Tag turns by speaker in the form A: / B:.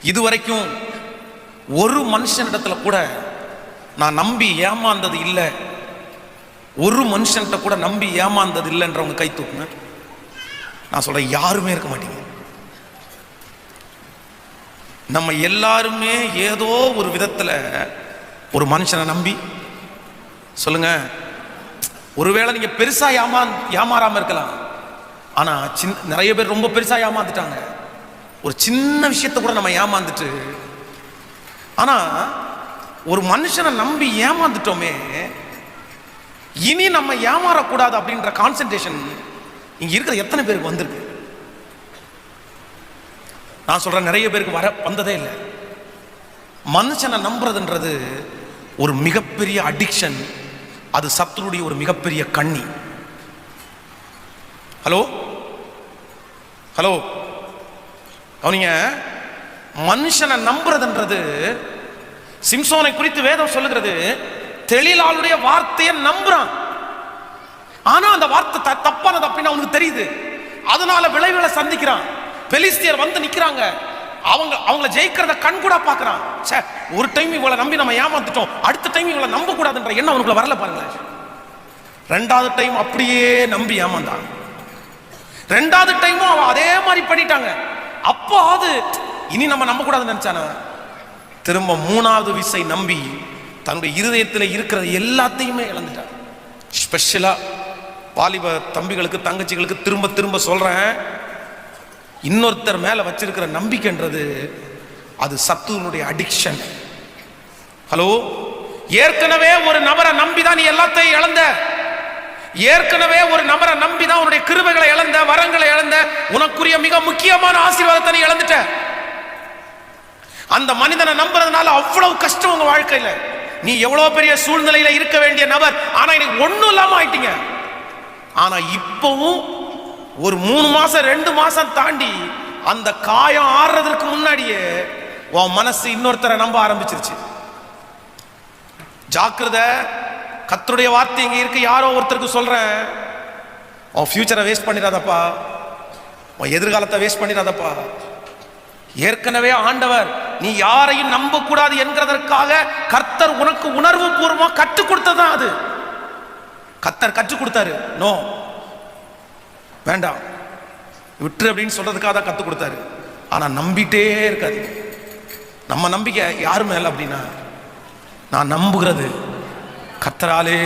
A: இதுவரைக்கும் ஒரு மனுஷனிடத்துல கூட நான் நம்பி ஏமாந்தது இல்லை, ஒரு மனுஷன்கிட்ட கூட நம்பி ஏமாந்தது இல்லைன்றவங்க கை தூக்குங்க. நான் சொல்றேன், யாருமே இருக்க மாட்டீங்க. நம்ம எல்லாருமே ஏதோ ஒரு விதத்துல ஒரு மனுஷனை நம்பி, சொல்லுங்க, ஒருவேளை நீங்க பெருசா ஏமாறாம இருக்கலாம், ஆனா நிறைய பேர் ரொம்ப பெருசா ஏமாந்துட்டாங்க. ஒரு சின்ன விஷயத்தை கூட நம்ம ஏமாந்துட்டு, ஆனா ஒரு மனுஷனை நம்பி ஏமாந்துட்டோமே, இனி நம்ம ஏமாறக்கூடாது அப்படின்ற கான்சென்ட்ரேஷன் இங்க இருக்கிற எத்தனை பேருக்கு வந்திருக்கு? நான் சொல்றேன், நிறைய பேருக்கு வந்ததே இல்லை. மனுஷனை நம்புறதுன்றது ஒரு மிகப்பெரிய அடிக்ஷன். அது சத்துருடைய ஒரு மிகப்பெரிய கண்ணி. ஹலோ ஹலோ அவனிங்க, மனுஷனை நம்புறதுன்றது, சிம்சோனை குறித்து வேதம் சொல்லுகிறது, தெளிலாளுடைய வார்த்தையை நம்புறான். ஆனா அந்த வார்த்தை தப்பானது அப்படின்னு அவனுக்கு தெரியுது. அதனால விளைவுகளை சந்திக்கிறான். பெலிஸ்தியர் வந்து நிக்கிறாங்க, அவங்கள ஜெயிக்கிறத கண் கூட பாக்குறான். ஒரு டைம் இவளை நம்பி நம்ம ஏமாந்துட்டோம், அடுத்த டைம் இவளை நம்ப கூடாதுன்ற எண்ணம் அவனுக்குள்ள வரல பாருங்க. ரெண்டாவது டைம் அப்படியே நம்பி ஏமாந்தான். ரெண்டாவது டைமும் அவன் அதே மாதிரி பண்ணிட்டாங்க. அப்போ அது இனி நம்ம நம்ப கூடாதுன்னு நினைச்சான, திரும்ப மூணாவது விசை நம்பி தன்னுடைய இருதயத்தில் இருக்கிறது எல்லாத்தையுமே இழந்துட்டான். ஸ்பெஷலா வாலிப தம்பிகளுக்கு தங்கச்சிகளுக்கு திரும்ப திரும்ப சொல்றேன், இன்னொருத்தர் மேல வச்சிருக்கிற நம்பிக்கைன்றது அது சத்துருடைய அடிக்ஷன். ஹலோ, ஏற்கனவே ஒரு நபரை நம்பிதான் நீ எல்லாத்தையும் இழந்த. ஏற்கனவே ஒரு நபரை நம்பிதான் உன்னுடைய கிருபைகளை இழந்த, வரங்களை இழந்த, உனக்குரிய மிக முக்கியமான ஆசீர்வாதத்தை நீ இழந்துட்ட. அந்த மனிதனை நம்புறதுனால அவ்வளவு கஷ்டம் உங்க வாழ்க்கையில. நீ எவ்வளவு பெரிய சூழ்நிலையில இருக்க வேண்டிய நபர், ஆனா இன்னைக்கு ஒண்ணும் இல்லாம ஆயிட்டீங்க. ஆனா இப்பவும் ஒரு 3 மாசம் 2 மாசம் தாண்டி அந்த காயம் ஆறுறதுக்கு முன்னாடியே உன் மனசு இன்னொருத்தரை நம்ப ஆரம்பிச்சிருச்சு. ஜாக்கிரதை, கர்த்தருடைய வார்த்தை இங்க இருக்கு. யாரோ ஒருத்தருக்கு சொல்றேன், உன் ஃபியூச்சரை வேஸ்ட் பண்ணிடாதப்பா, உன் எதிர்காலத்தை வேஸ்ட் பண்ணிடாதப்பா. ஏற்கனவே ஆண்டவர் நீ யாரையும் நம்ப கூடாது என்கிறதற்காக கர்த்தர் உனக்கு உணர்வு பூர்வமா கற்றுக் கொடுத்ததான் அது. கர்த்தர் கற்றுக் கொடுத்தாரு. நோ, வேண்டாம், விட்டுரு அப்படின்னு சொல்றதுக்காக தான் கற்றுக் கொடுத்தாரு. ஆனா நம்பிட்டே இருக்காது. நம்ம நம்பிக்கை யாரு மேல அப்படின்னா, நான் நம்புகிறது கர்த்தராலே